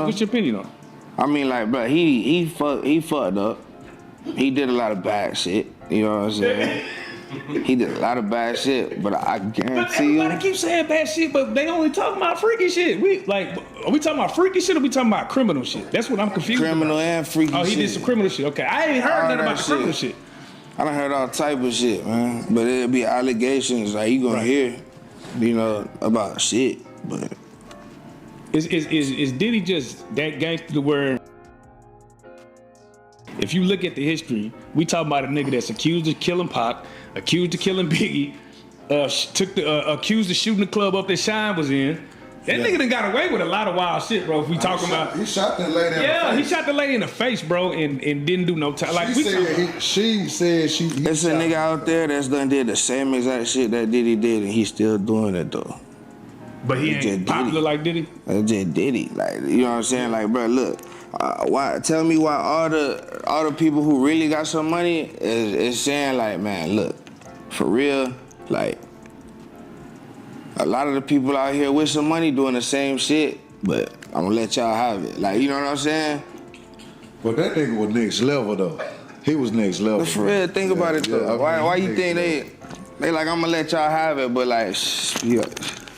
What's your opinion on it? I mean, like, bro, he fucked up. He did a lot of bad shit. You know what I'm saying? He did a lot of bad shit, but I guarantee you. Everybody keeps saying bad shit, but they only talking about freaky shit. Are we talking about freaky shit or we talking about criminal shit? That's what I'm confused Criminal about. and freaky shit. Oh, he did some criminal shit. Okay, I ain't heard nothing about the criminal shit. I done heard all type of shit, man. But it'll be allegations like you gonna hear, you know, about shit. But is Diddy just that gangster where? If you look at the history, we talk about a nigga that's accused of killing Pac, accused of killing Biggie, accused of shooting the club up that Shine was in. That nigga done got away with a lot of wild shit, bro. If we talking about, he shot that lady in the face. Yeah, he shot the lady in the face, bro, and didn't do no time. Like she said she. There's a nigga out there that's done did the same exact shit that Diddy did, and he's still doing it though. But he ain't popular like Diddy. It's just Diddy, like, you know what I'm saying? Like, bro, look. Why? Tell me why all the people who really got some money is saying like, man, look, for real, like, a lot of the people out here with some money doing the same shit, but I'm gonna let y'all have it. Like, you know what I'm saying? But that nigga was next level though. He was next level. But for real, think about it though. Why you think they like, I'm gonna let y'all have it, but like, yeah.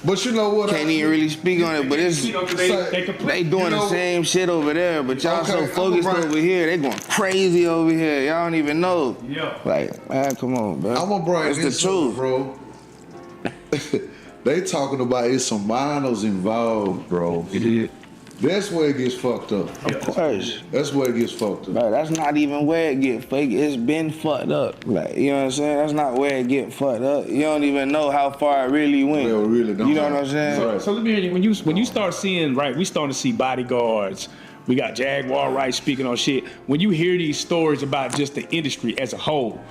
But you know what? Can't even really speak on it, but it's they doing the same shit over there, but y'all so focused over here, they going crazy over here. Y'all don't even know. Yeah. Like, man, come on, bro. I'm gonna bring it's the truth, bro. They talking about it's some minors involved, bro. That's where it gets fucked up. Of course. That's where it gets fucked up. Bro, that's not even where it get fucked. It's been fucked up. Like, you know what I'm saying? That's not where it get fucked up. You don't even know how far it really went. Well, really don't. You know what I'm saying? So let me hear you. When you start seeing, right, we starting to see bodyguards. We got Jaguar Wright speaking on shit. When you hear these stories about just the industry as a whole,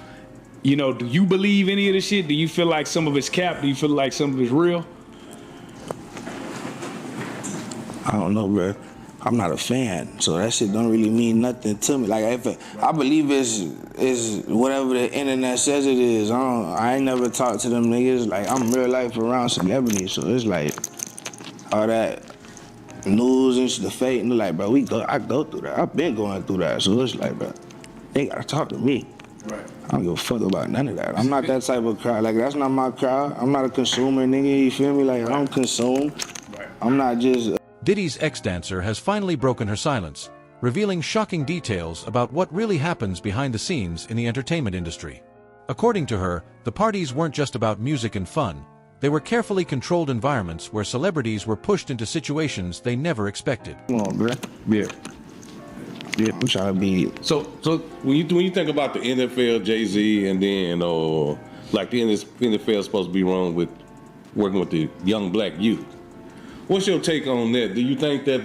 you know, do you believe any of this shit? Do you feel like some of it's cap? Do you feel like some of it's real? I don't know, bro. I'm not a fan, so that shit don't really mean nothing to me. Like, I believe it's whatever the internet says it is. I ain't never talked to them niggas. Like, I'm real life around celebrities, so it's like all that news and shit, the fake. And like, bro, I go through that. I've been going through that, so it's like, bro, they gotta talk to me. Right. I don't give a fuck about none of that. I'm not that type of crowd. Like, that's not my crowd. I'm not a consumer, nigga. You feel me? Like, I don't consume. Right. I'm not just. Diddy's ex-dancer has finally broken her silence, revealing shocking details about what really happens behind the scenes in the entertainment industry. According to her, the parties weren't just about music and fun. They were carefully controlled environments where celebrities were pushed into situations they never expected. Come on, bro. Yeah, I'm trying to be. So when you think about the NFL, Jay-Z, and then like the NFL is supposed to be wrong with working with the young black youth. What's your take on that? Do you think that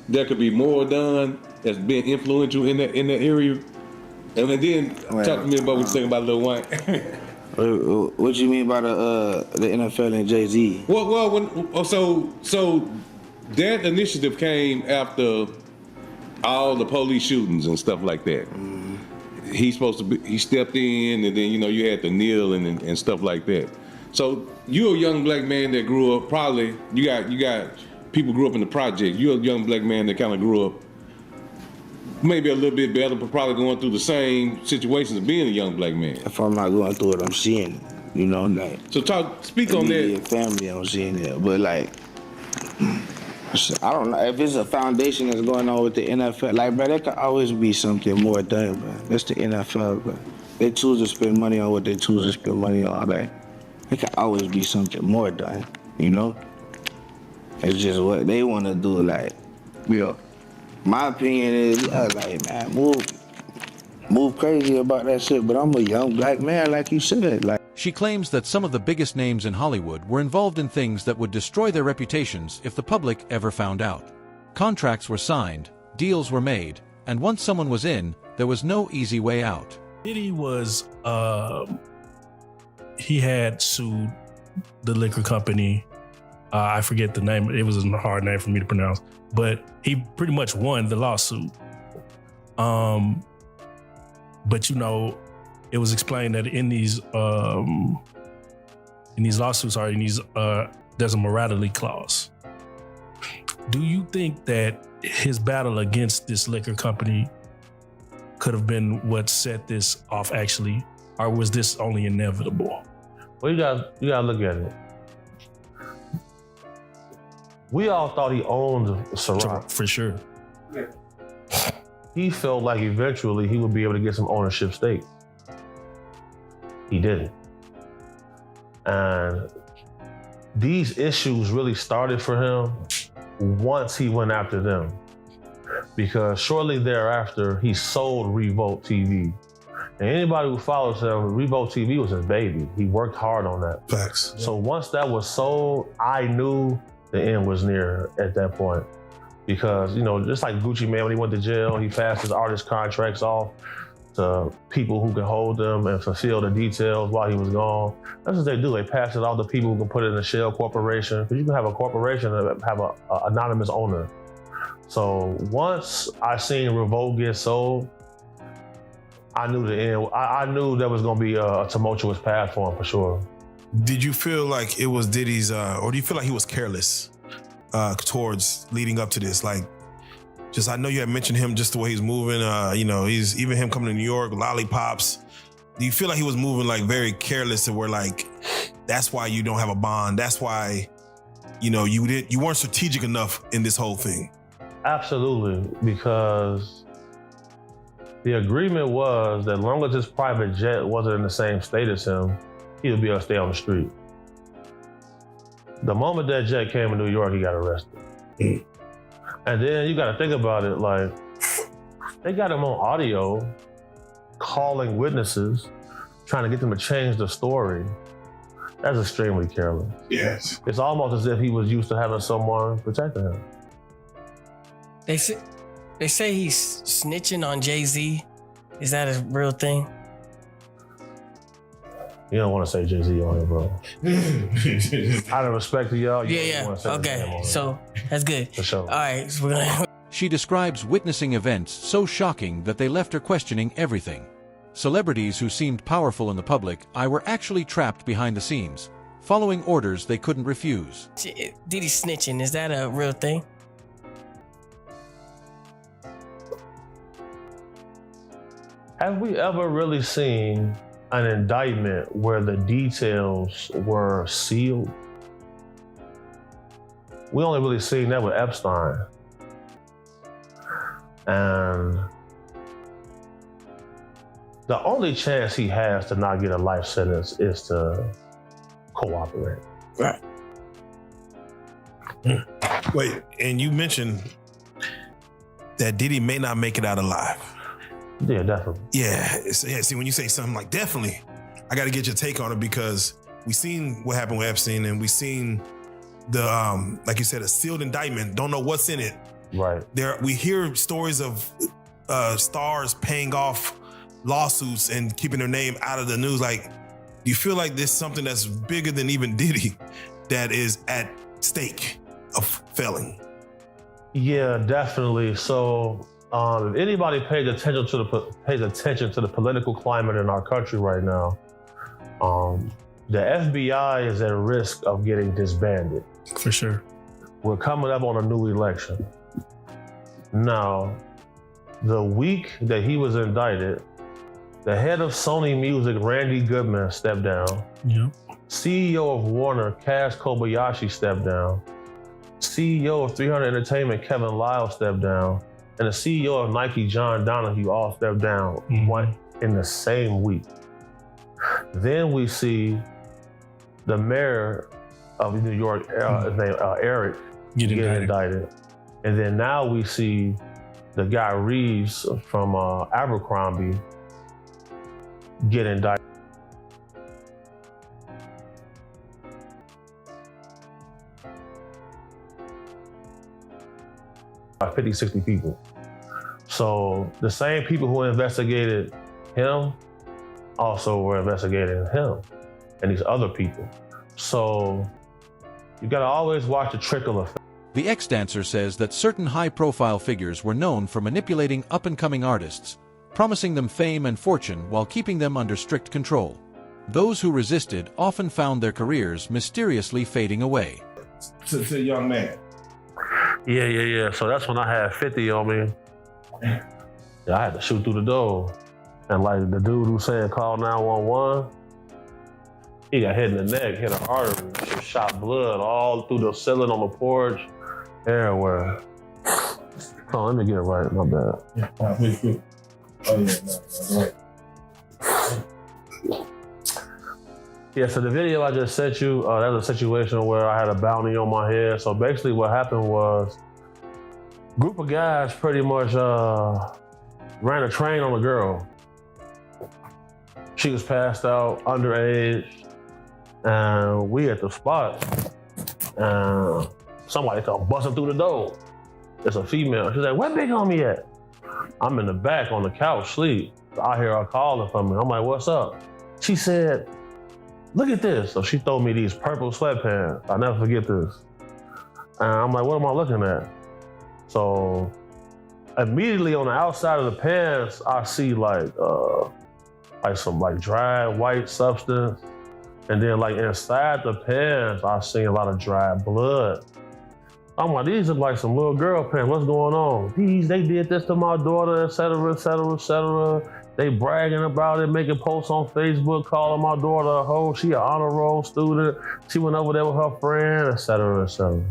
there could be more done that's been influential in that area? And then talk to me about what you think about Lil Wayne. What you mean by the NFL and Jay-Z? So that initiative came after all the police shootings and stuff like that. Mm-hmm. He stepped in, and then you had to kneel and stuff like that. So you're a young black man that grew up. Probably you got people grew up in the project. You're a young black man that kind of grew up maybe a little bit better, but probably going through the same situations of being a young black man. If I'm not going through it, I'm seeing it. You know, like. So speak on that. Family, I'm seeing it, but like, I don't know if it's a foundation that's going on with the NFL. Like, bro, there could always be something more done, bro. That's the NFL, bro. They choose to spend money on what they choose to spend money on. Like, there could always be something more done, you know? It's just what they want to do, like, my opinion is, like, man, move crazy about that shit, but I'm a young black man, like you said, like. She claims that some of the biggest names in Hollywood were involved in things that would destroy their reputations if the public ever found out. Contracts were signed, deals were made, and once someone was in, there was no easy way out. Diddy was, he had sued the liquor company. I forget the name. It was a hard name for me to pronounce, but he pretty much won the lawsuit. But it was explained that in these lawsuits, there's a morality clause. Do you think that his battle against this liquor company could have been what set this off actually, or was this only inevitable? Well, you gotta look at it. We all thought he owned Ciroc. For sure. He felt like eventually he would be able to get some ownership stake. He didn't. And these issues really started for him once he went after them. Because shortly thereafter, he sold Revolt TV. And anybody who follows him, Revolt TV was his baby. He worked hard on that. Facts. So once that was sold, I knew the end was near at that point. Because, you know, just like Gucci Mane, when he went to jail, he passed his artist contracts off to people who can hold them and fulfill the details while he was gone. That's what they do. They pass it off to people who can put it in a shell corporation. Because you can have a corporation that have an anonymous owner. So once I seen Revolt get sold, I knew the end. I knew there was going to be a tumultuous path for him for sure. Did you feel like it was Diddy's, or do you feel like he was careless towards leading up to this? Like, just, I know you had mentioned him, just the way he's moving, you know, he's even him coming to New York, lollipops. Do you feel like he was moving like very careless to where like, that's why you don't have a bond? That's why, you know, you weren't strategic enough in this whole thing? Absolutely, because the agreement was that as long as his private jet wasn't in the same state as him, he would be able to stay on the street. The moment that jet came to New York, he got arrested. And then you got to think about it, like, they got him on audio, calling witnesses, trying to get them to change the story. That's extremely careless. Yes. It's almost as if he was used to having someone protecting him. They say he's snitching on Jay-Z. Is that a real thing? You don't want to say Jay-Z on it, bro. Out of respect to y'all, you don't want to say his name on it. So that's good. For sure. All right, so we're gonna. She describes witnessing events so shocking that they left her questioning everything. Celebrities who seemed powerful in the public eye were actually trapped behind the scenes, following orders they couldn't refuse. Diddy snitching, is that a real thing? Have we ever really seen an indictment where the details were sealed? We only really seen that with Epstein. And the only chance he has to not get a life sentence is to cooperate. Right. Wait, and you mentioned that Diddy may not make it out alive. Yeah, definitely. Yeah, see, when you say something like definitely, I got to get your take on it because we seen what happened with Epstein and we seen the, like you said, a sealed indictment, don't know what's in it. Right. We hear stories of stars paying off lawsuits and keeping their name out of the news. Like, do you feel like there's something that's bigger than even Diddy that is at stake of failing? Yeah, definitely. So if anybody pays attention to the political climate in our country right now, the FBI is at risk of getting disbanded. For sure. We're coming up on a new election. Now, the week that he was indicted, the head of Sony Music, Randy Goodman, stepped down. Yeah. CEO of Warner, Kaz Kobayashi, stepped down. CEO of 300 Entertainment, Kevin Lyle, stepped down. And the CEO of Nike, John Donahue, all stepped down one in the same week. Then we see the mayor of New York, his name Eric, get indicted. And then now we see the guy Reeves from Abercrombie get indicted. By 50, 60 people. So the same people who investigated him also were investigating him and these other people. So you gotta always watch the trickle effect. The ex-dancer says that certain high-profile figures were known for manipulating up-and-coming artists, promising them fame and fortune while keeping them under strict control. Those who resisted often found their careers mysteriously fading away. To the young man. Yeah. So that's when I had 50 on me. Yeah, I had to shoot through the door. And like the dude who saying call 911, he got hit in the neck, hit an artery, shot blood all through the ceiling on the porch, everywhere. Oh, let me get it right, my bad. Yeah, so the video I just sent you, that was a situation where I had a bounty on my head. So basically what happened was, a group of guys pretty much ran a train on a girl. She was passed out, underage, and we at the spot. And somebody come busting through the door. It's a female. She's like, where Big Homie at? I'm in the back on the couch, sleep. I hear her calling for me. I'm like, what's up? She said, look at this. So she threw me these purple sweatpants. I'll never forget this. And I'm like, what am I looking at? So immediately on the outside of the pants, I see like some like dry white substance. And then like inside the pants, I see a lot of dry blood. I'm like, these are like some little girl pants. What's going on? They did this to my daughter, et cetera, et cetera, et cetera. They bragging about it, making posts on Facebook, calling my daughter a hoe. She an honor roll student. She went over there with her friend, et cetera, et cetera.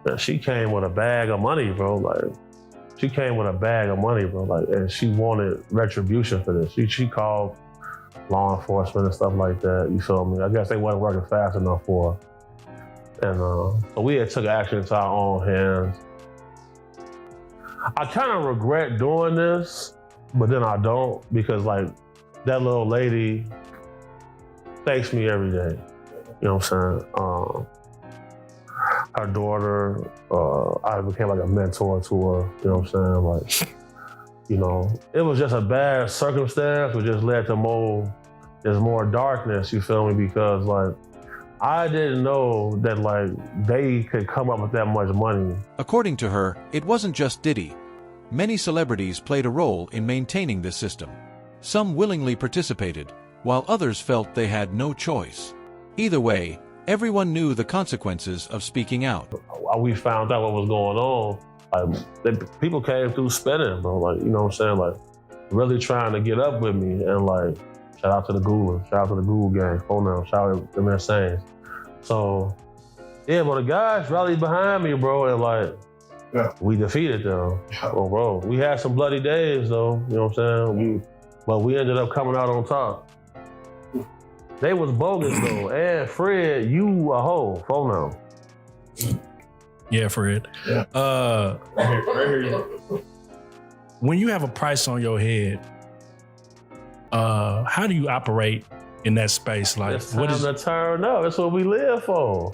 And she came with a bag of money, bro. Like, she came with a bag of money, bro. Like, and she wanted retribution for this. She called law enforcement and stuff like that. You feel me? I guess they wasn't working fast enough for her. And so we had took action into our own hands. I kind of regret doing this, but then I don't, because like that little lady thanks me every day. You know what I'm saying? Her daughter, I became like a mentor to her. You know what I'm saying? Like, you know, it was just a bad circumstance, which just led to there's more darkness, you feel me? Because like, I didn't know that like they could come up with that much money. According to her, it wasn't just Diddy. Many celebrities played a role in maintaining this system. Some willingly participated, while others felt they had no choice. Either way, everyone knew the consequences of speaking out. We found out what was going on. People came through spinning, bro. Like, you know what I'm saying? Like, really trying to get up with me. And like, shout out to the Google. Shout out to the Google gang. Oh no, shout out to them insane. So, yeah, but the guys rallied behind me, bro, and like, we defeated them. Oh, bro, we had some bloody days, though. You know what I'm saying? But we ended up coming out on top. They was bogus, though. And Fred, you a hoe. Oh no. Yeah, Fred. Yeah. Right here. When you have a price on your head, how do you operate in that space? Like, it's time to turn up. That's what we live for.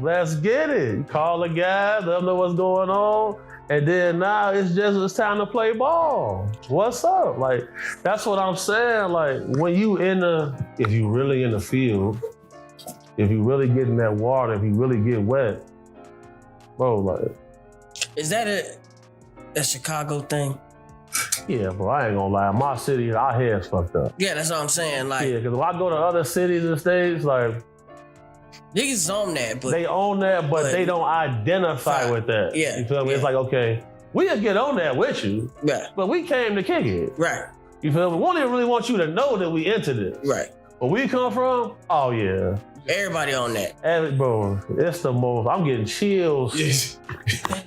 Let's get it. You call a guy, let them know what's going on, and then now it's time to play ball. What's up? Like, that's what I'm saying. Like, when if you really in the field, if you really get in that water, if you really get wet, bro, like. Is that a Chicago thing? Yeah, bro, I ain't gonna lie. My city, our heads fucked up. Yeah, that's what I'm saying. Like, yeah, because if I go to other cities and states, like, niggas own that, but they own that, but they don't identify with that. Yeah, you feel me? yeah. It's like, okay, we'll get on that with you, right? But we came to kick it, right? You feel me? We don't even really want you to know that we into this, right? Where we come from, oh yeah, everybody on that. Bro, it's the most. I'm getting chills. Yes.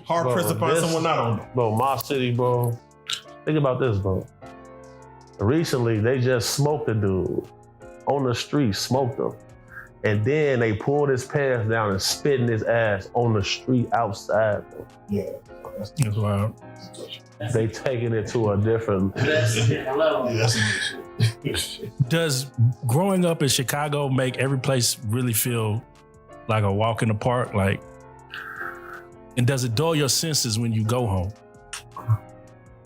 Hard pressed to find someone not on it. Bro, my city, bro. Think about this, bro. Recently, they just smoked a dude on the street, smoked him. And then they pulled his pants down and spit in his ass on the street outside. Yeah. That's wild. They taking it to a different level. Does growing up in Chicago make every place really feel like a walk in the park? Like, and does it dull your senses when you go home?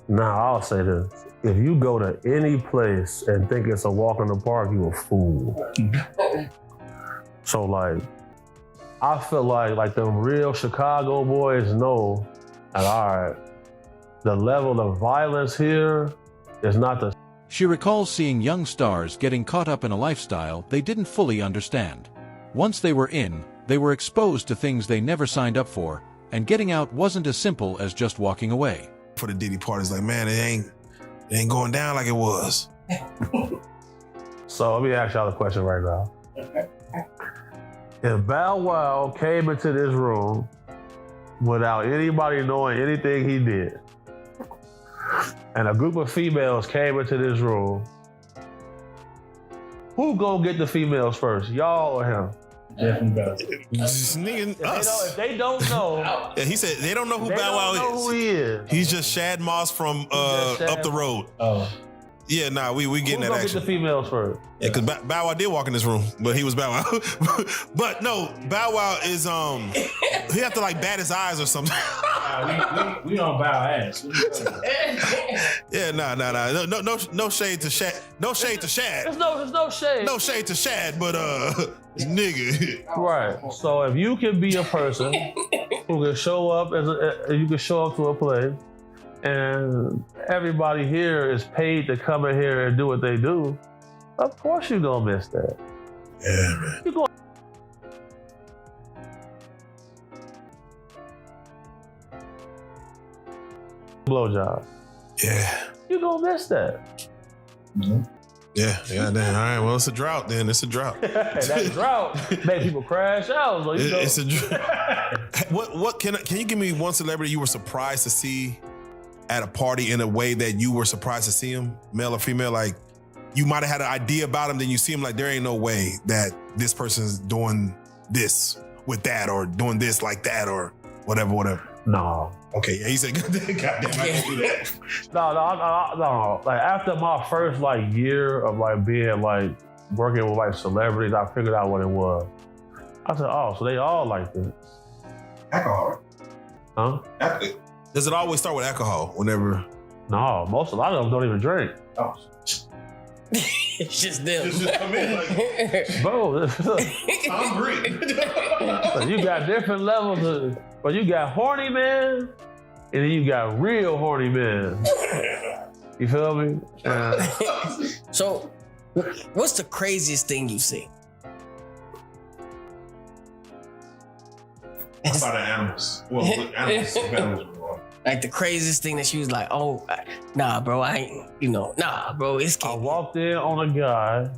Nah, I'll say this. If you go to any place and think it's a walk in the park, you a fool. So like, I feel like them real Chicago boys know that, all right, the level of violence here is not the. She recalls seeing young stars getting caught up in a lifestyle they didn't fully understand. Once they were in, they were exposed to things they never signed up for, and getting out wasn't as simple as just walking away. For the Diddy parties, like, man, it ain't going down like it was. So let me ask y'all a question right now. If Bow Wow came into this room without anybody knowing anything he did, and a group of females came into this room, who gonna get the females first, y'all or him? Definitely better. This nigga, us. If they don't know, Yeah, he said they don't know who they Bow Wow don't know is. who he is. He's just Shad Moss from Shad up the road. Oh. Yeah, nah, we getting Who's that gonna action. get the females first? Yeah, because Bow Wow did walk in this room, but he was Bow Wow. But no, Bow Wow is he have to like bat his eyes or something. We don't bow ass. Yeah, nah. No shade to Shad. No shade to Shad. There's no shade. No shade to Shad, but nigga. Right. So if you can be a person who can show up you can show up to a place, and everybody here is paid to come in here and do what they do, of course you're gonna miss that. Yeah, man. You're gonna blowjob. Yeah. You're gonna miss that. Yeah, damn. All right, well, it's a drought then. It's a drought. And that drought make people crash out. So you know. It's a drought. What can you give me one celebrity you were surprised to see at a party in a way that you were surprised to see him, male or female? Like, you might have had an idea about him, then you see him like, there ain't no way that this person's doing this with that or doing this like that or whatever. No. Okay, yeah, he said, goddamn, I can't do that. No. Like after my first like year of like being like working with like celebrities, I figured out what it was. I said, oh, so they all like this. Alcohol. Huh? Does it always start with alcohol whenever? No, a lot of them don't even drink. Oh. It's just them. Just come in like, Bro, I'm great. so you got different levels but you got horny men, and then you got real horny men. You feel me? So, what's the craziest thing you've seen? About animals. Well, animals. Like the craziest thing that she was like, oh, nah, bro, I ain't, nah, bro, it's I can't. walked in on a guy.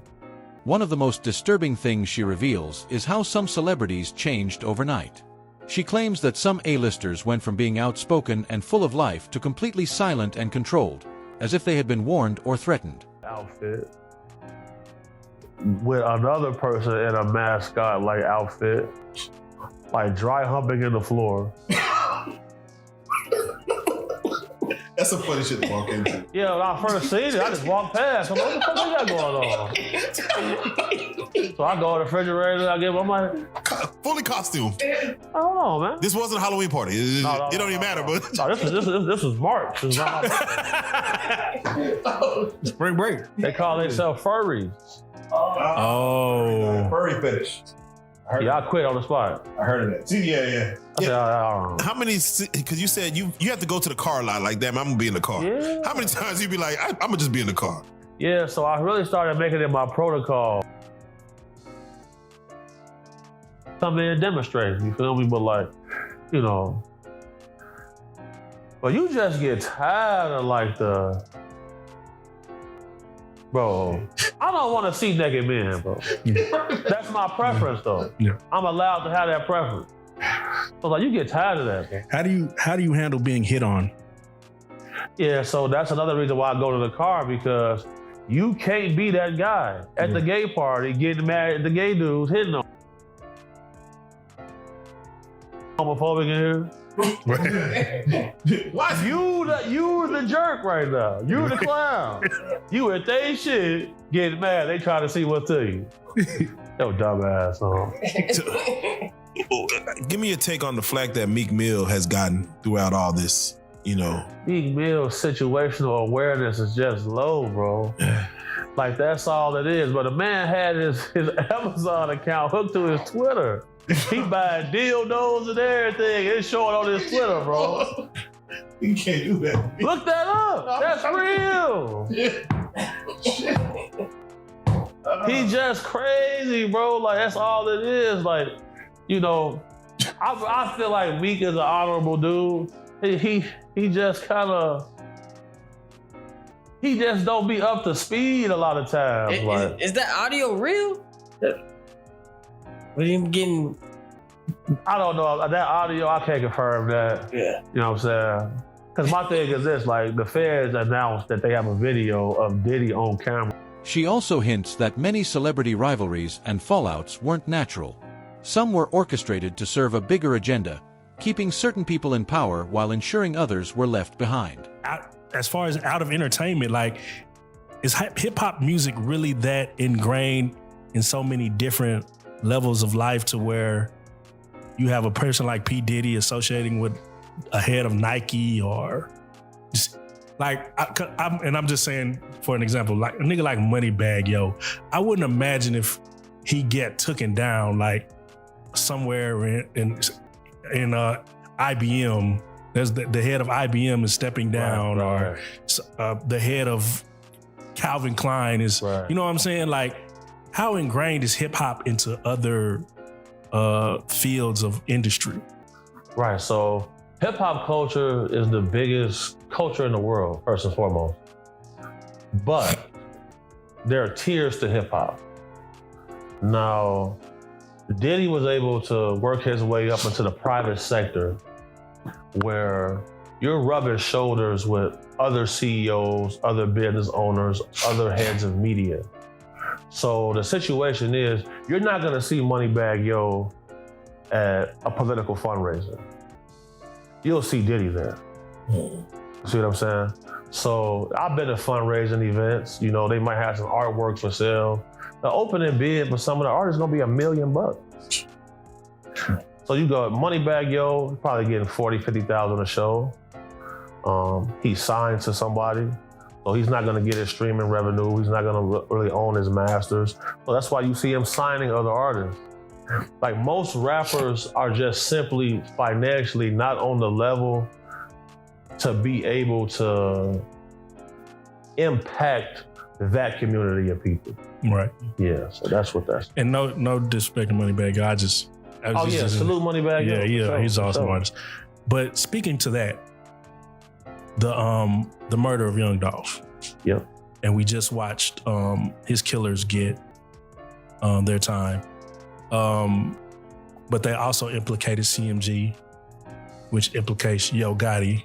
One of the most disturbing things she reveals is how some celebrities changed overnight. She claims that some A-listers went from being outspoken and full of life to completely silent and controlled, as if they had been warned or threatened. Outfit with another person in a mascot like outfit, like dry humping in the floor. That's some funny shit to walk into. Yeah, when I first seen it, I just walked past. I'm like, what the fuck you got going on? So I go to the refrigerator, I'm like, Fully costumed. I don't know, man. This wasn't a Halloween party. It don't even matter, but No, this was March. This was not my Spring break. They call themselves furries. Oh. furry fetish. Yeah, I quit on the spot. I heard of that. See, yeah. I said, I don't know. How many? Because you said you have to go to the car lot. Like, damn, I'm gonna be in the car. Yeah. How many times you be like, I'm gonna just be in the car? Yeah, so I really started making it my protocol. Come in and demonstrate, you feel me? But like, but you just get tired of like bro, I don't want to see naked men, bro. That's my preference though. Yeah. I'm allowed to have that preference. So like, you get tired of that, bro. How do you handle being hit on? Yeah, so that's another reason why I go to the car, because you can't be that guy at the gay party getting mad at the gay dudes hitting on. Homophobic in here. What? You the jerk right now. You the clown. You at they shit getting mad. They try to see what to you. Yo, dumbass. Give me a take on the flack that Meek Mill has gotten throughout all this. Meek Mill's situational awareness is just low, bro. Like, that's all it is. But the man had his Amazon account hooked to his Twitter. He buying dildos and everything. It's showing on his Twitter, bro. You can't do that. Look that up. That's real. He just crazy, bro. Like, that's all it is. Like, you know, I feel like Meek is an honorable dude. He just kind of, he just don't be up to speed a lot of times. Is that audio real? What are you getting? I don't know. That audio, I can't confirm that. Yeah. You know what I'm saying? Because my thing is this, like, the feds announced that they have a video of Diddy on camera. She also hints that many celebrity rivalries and fallouts weren't natural. Some were orchestrated to serve a bigger agenda, keeping certain people in power while ensuring others were left behind. As far as out of entertainment, like, is hip-hop music really that ingrained in so many different levels of life to where you have a person like P. Diddy associating with a head of Nike, or just like, I'm just saying for an example, like a nigga like Moneybagg Yo, I wouldn't imagine if he get taken down like somewhere in IBM. There's the head of IBM is stepping down, or the head of Calvin Klein is, you know what I'm saying? Like, how ingrained is hip hop into other fields of industry? Right. So hip hop culture is the biggest culture in the world, first and foremost. But there are tiers to hip hop. Now, Diddy was able to work his way up into the private sector where you're rubbing shoulders with other CEOs, other business owners, other heads of media. So the situation is, you're not gonna see Moneybagg Yo at a political fundraiser. You'll see Diddy there. See what I'm saying? So I've been to fundraising events. You know, they might have some artwork for sale. The opening bid for some of the artists is gonna be $1 million. So you go Moneybagg Yo, probably getting 40, 50,000 a show. He's signed to somebody, so he's not gonna get his streaming revenue. He's not gonna really own his masters. So that's why you see him signing other artists. Like, most rappers are just simply financially not on the level to be able to impact that community of people. Right. Yeah, so that's what that's. And no disrespect to Moneybagg Yo, I was just salute Moneybagg Yo. Yeah, he's an awesome artist. But speaking to that, the murder of Young Dolph. Yep. And we just watched his killers get their time. But they also implicated CMG, which implicates Yo Gotti.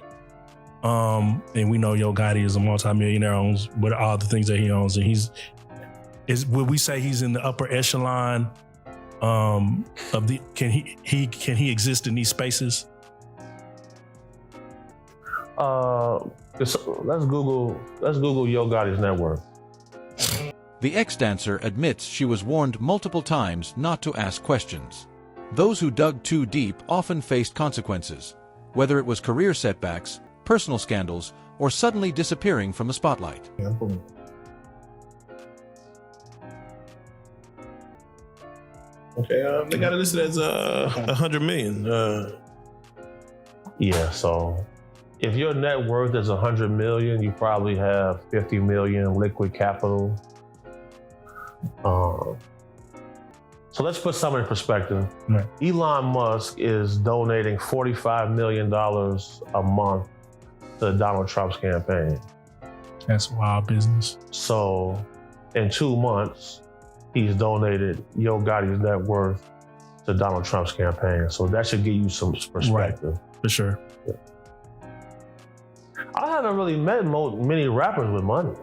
And we know Yo Gotti is a multimillionaire, owns what all the things that he owns, and would we say he's in the upper echelon of the? Can he exist in these spaces? Let's Google Yo Gotti's net worth. The ex-dancer admits she was warned multiple times not to ask questions. Those who dug too deep often faced consequences, whether it was career setbacks, personal scandals, or suddenly disappearing from the spotlight. Okay, they got it listed as 100 million. Yeah, so if your net worth is 100 million, you probably have 50 million liquid capital. So let's put some in perspective. Right. Elon Musk is donating $45 million a month to Donald Trump's campaign. That's wild business. So in 2 months, he's donated Yo Gotti's net worth to Donald Trump's campaign. So that should give you some perspective. Right. For sure. Yeah. I haven't really met many rappers with money.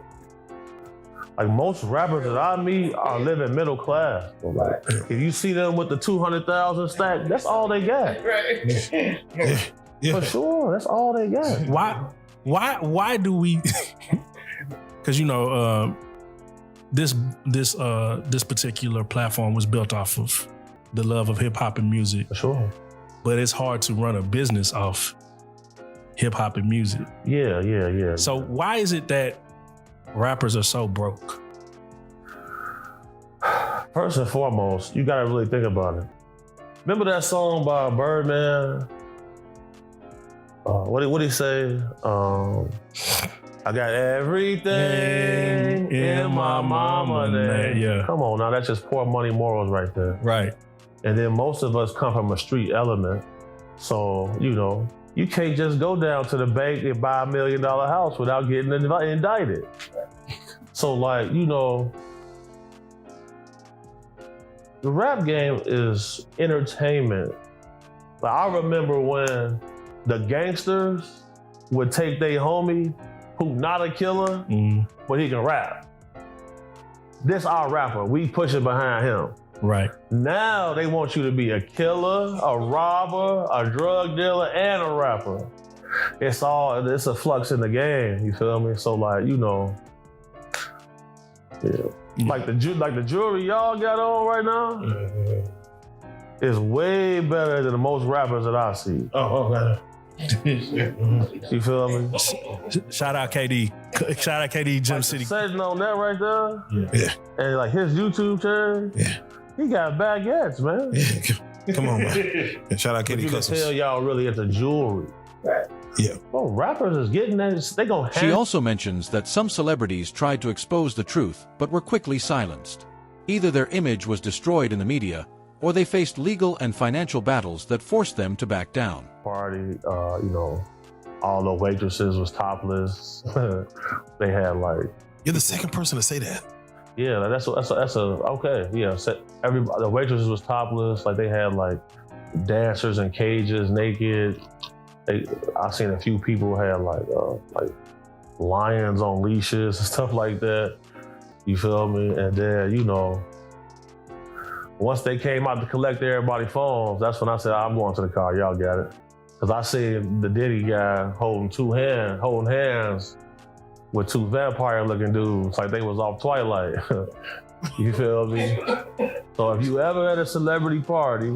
Like, most rappers that I meet are living middle class. So, like, if you see them with the 200,000 stack, that's all they got. Right. For sure, that's all they got. Why do we? Because this particular platform was built off of the love of hip hop and music. For sure. But it's hard to run a business off hip hop and music. Yeah. So why is it that rappers are so broke? First and foremost, you gotta really think about it. Remember that song by Birdman? What did he say? I got everything in my mama name. Yeah. Come on now, that's just poor money morals right there. Right. And then most of us come from a street element. So, you know, you can't just go down to the bank and buy $1 million house without getting indicted. So, like, you know, the rap game is entertainment. Like, I remember when the gangsters would take their homie who not a killer, but he can rap. This our rapper, we pushing behind him. Right. Now they want you to be a killer, a robber, a drug dealer, and a rapper. It's a flux in the game, you feel me? So like, you know, yeah. Like the jewelry y'all got on right now is way better than most rappers that I see. Oh, man. You feel me? Shout out KD. Shout out KD Gym Like City. Setting on that right there. Yeah. And like his YouTube channel. Yeah. He got baguettes, man. Yeah. Come on, man. And shout out You Katie can Customs. tell y'all really into jewelry. Yeah. Oh, rappers is getting that. They gonna She also mentions that some celebrities tried to expose the truth but were quickly silenced. Either their image was destroyed in the media, or they faced legal and financial battles that forced them to back down. party. You know, all the waitresses was topless. They had like. You're the second person to say that. Yeah, that's okay. Yeah, everybody. The waitresses was topless. Like they had like dancers in cages, naked. I seen a few people had like lions on leashes and stuff like that. You feel me? And then, you know, once they came out to collect everybody's phones, that's when I said, I'm going to the car, y'all got it. Because I seen the Diddy guy holding hands with two vampire-looking dudes, like they was off Twilight. You feel me? So if you ever at a celebrity party,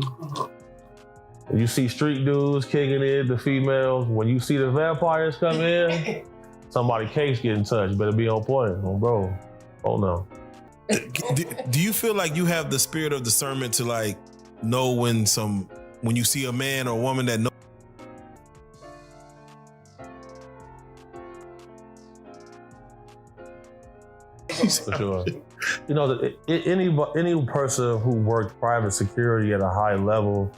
you see street dudes kicking it, the females, when you see the vampires come in, somebody case getting touched. Better be on point, bro. Oh no. Do you feel like you have the spirit of discernment to like know when you see a man or woman that knows? For sure. You know, any person who worked private security at a high level,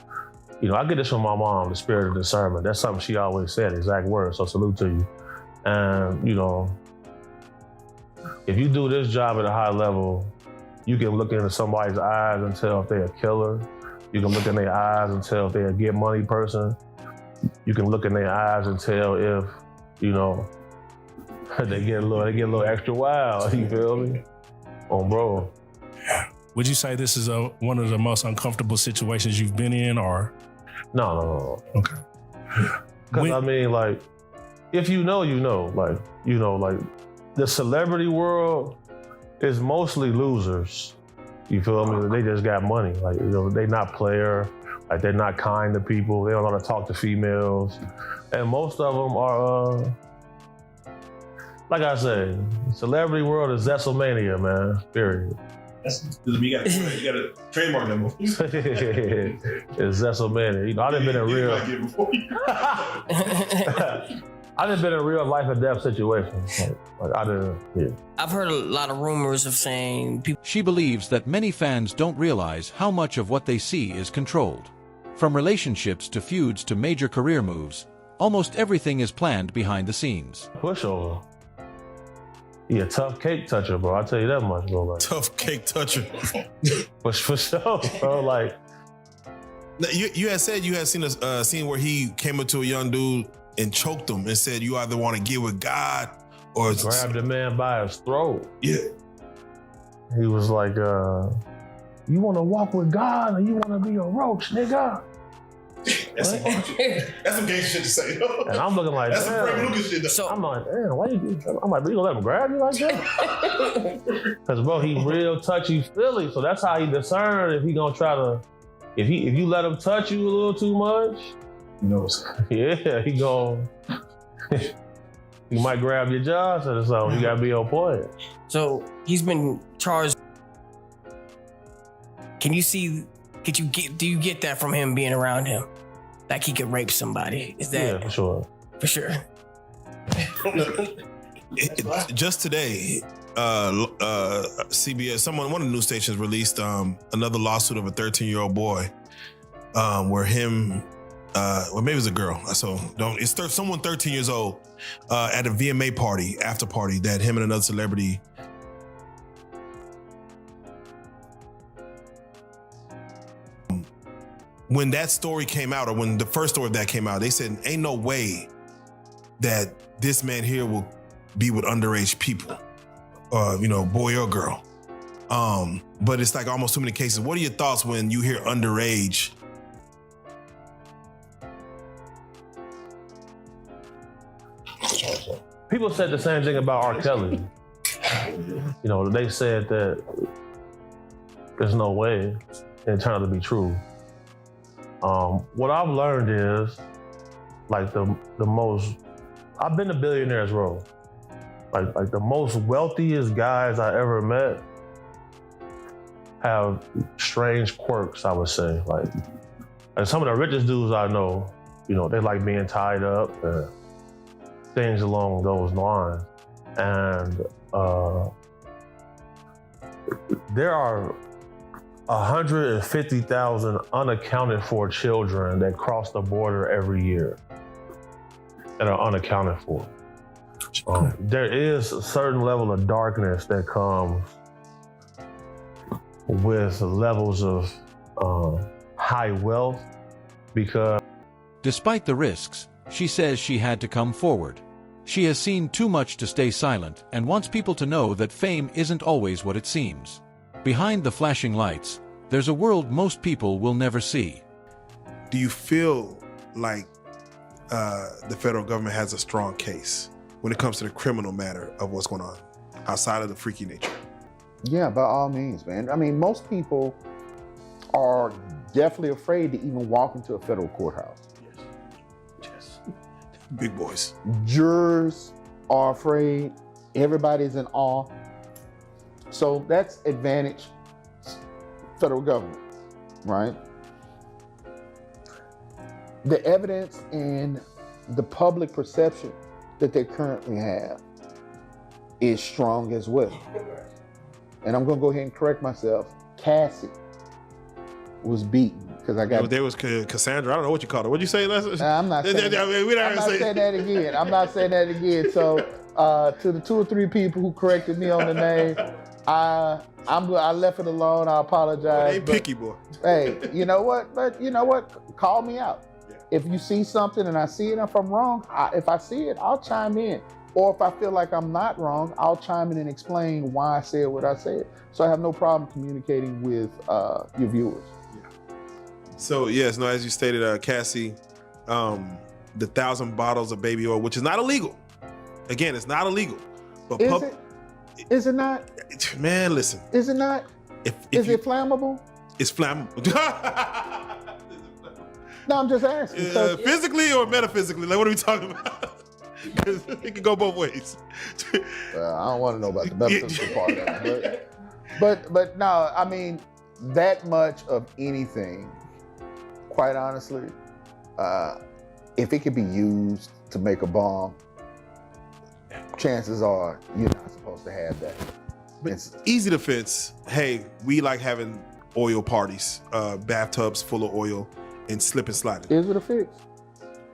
you know, I get this from my mom, the spirit of discernment. That's something she always said, exact words. So salute to you. And, you know, if you do this job at a high level, you can look into somebody's eyes and tell if they're a killer. You can look in their eyes and tell if they're a get money person. You can look in their eyes and tell if, you know, they get a little extra wild. You feel me? Bro. Would you say this is one of the most uncomfortable situations you've been in, or? No. Okay. Because I mean, like, if you know, you know. Like, you know, like, the celebrity world is mostly losers. You feel me? They just got money. Like, you know, they not player. Like, they're not kind to people. They don't know how to talk to females. And most of them are, like I said, celebrity world is Zesselmania, man. Period. You got to trademark that movie. It's Zesselmania. You know, I done been in real life and death situations. I've heard a lot of rumors of saying people. She believes that many fans don't realize how much of what they see is controlled. From relationships to feuds to major career moves, almost everything is planned behind the scenes. Pushover. He a tough cake toucher, bro. I'll tell you that much, bro. Like, tough cake toucher. for sure, bro. Like, you had said you had seen a scene where he came up to a young dude and choked him and said, "You either want to get with God or grabbed the man by his throat." Yeah. He was like, "You want to walk with God or you want to be a roach, nigga?" That's some gay shit to say. And I'm looking like, that's some Frank damn. Lucas shit. So I'm like, damn, why you? I'm like, you gonna let him grab you like that? Because bro, he real touchy feely, so that's how he discern if he gonna try to. If you let him touch you a little too much, he knows. Yeah, he gon' he might grab your jaw, so you gotta be on point. So he's been charged. Do you get that from him being around him? Like he could rape somebody? Is that? Yeah, for sure. For sure. Just today, CBS, one of the news stations released another lawsuit of a 13-year-old boy, where him, well, maybe it was a girl. So it's someone 13 years old at a VMA party, after party, that him and another celebrity. When that story came out, or when the first story of that came out, they said, ain't no way that this man here will be with underage people, boy or girl. But it's like almost too many cases. What are your thoughts when you hear underage? People said the same thing about R. Kelly. They said that there's no way, and it turned out to be true. What I've learned is, like the most, I've been to Billionaires Row. Like the most wealthiest guys I ever met have strange quirks, I would say. Like some of the richest dudes I know, they like being tied up and things along those lines. And there are 150,000 unaccounted for children that cross the border every year that are unaccounted for. There is a certain level of darkness that comes with levels of high wealth because... Despite the risks, she says she had to come forward. She has seen too much to stay silent and wants people to know that fame isn't always what it seems. Behind the flashing lights, there's a world most people will never see. Do you feel like the federal government has a strong case when it comes to the criminal matter of what's going on outside of the freaky nature? Yeah, by all means, man. I mean, most people are definitely afraid to even walk into a federal courthouse. Yes. Big boys. Jurors are afraid. Everybody's in awe. So that's advantage federal government, right? The evidence and the public perception that they currently have is strong as well. And I'm gonna go ahead and correct myself. Cassie was beaten because I got. There was Cassandra. I don't know what you called her. What'd you say last? I'm not saying that again. I'm not saying that again. So to the 2 or 3 people who corrected me on the name, I left it alone. I apologize. Ain't picky, boy. Hey, you know what? But you know what? Call me out. Yeah. If you see something and I see it, if I'm wrong, if I see it, I'll chime in. Or if I feel like I'm not wrong, I'll chime in and explain why I said what I said. So I have no problem communicating with your viewers. Yeah. So yes, as you stated, Cassie, the 1,000 bottles of baby oil, which is not illegal. Again, it's not illegal. But is it not? Man, listen. Is it not? Is it flammable? It's flammable. No, I'm just asking. Physically or metaphysically? Like, what are we talking about? Because it can go both ways. I don't want to know about the metaphysical part of it. But no, I mean, that much of anything, quite honestly, if it could be used to make a bomb, chances are you're not supposed to have that. But it's easy to fix. Hey, we like having oil parties, bathtubs full of oil and slip and slide. Is it a fix?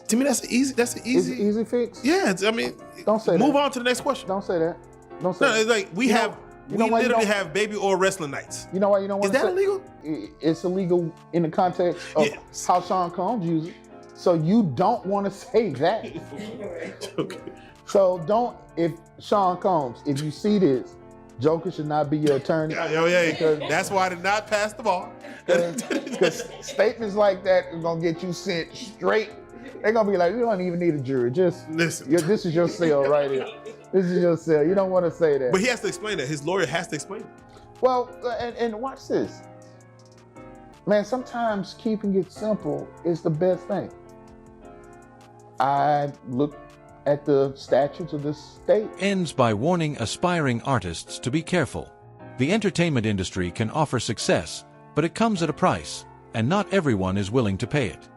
To me, that's an easy. Is it easy fix? Yeah, I mean, don't say move that. on to the next question. Don't say that. Don't say that. It's like we literally have baby oil wrestling nights. You know why you don't want to say? Is that illegal? It's illegal in the context of how Sean Combs uses it. So you don't want to say that. Okay. So if Sean Combs, if you see this, Joker should not be your attorney. Yeah. That's why I did not pass the bar. Because statements like that are going to get you sent straight. They're going to be like, you don't even need a jury. Just listen. This is your cell right here. This is your cell. You don't want to say that. But he has to explain that. His lawyer has to explain it. Well, and watch this. Man, sometimes keeping it simple is the best thing. I look at the statutes of this state. Ends by warning aspiring artists to be careful. The entertainment industry can offer success, but it comes at a price, and not everyone is willing to pay it.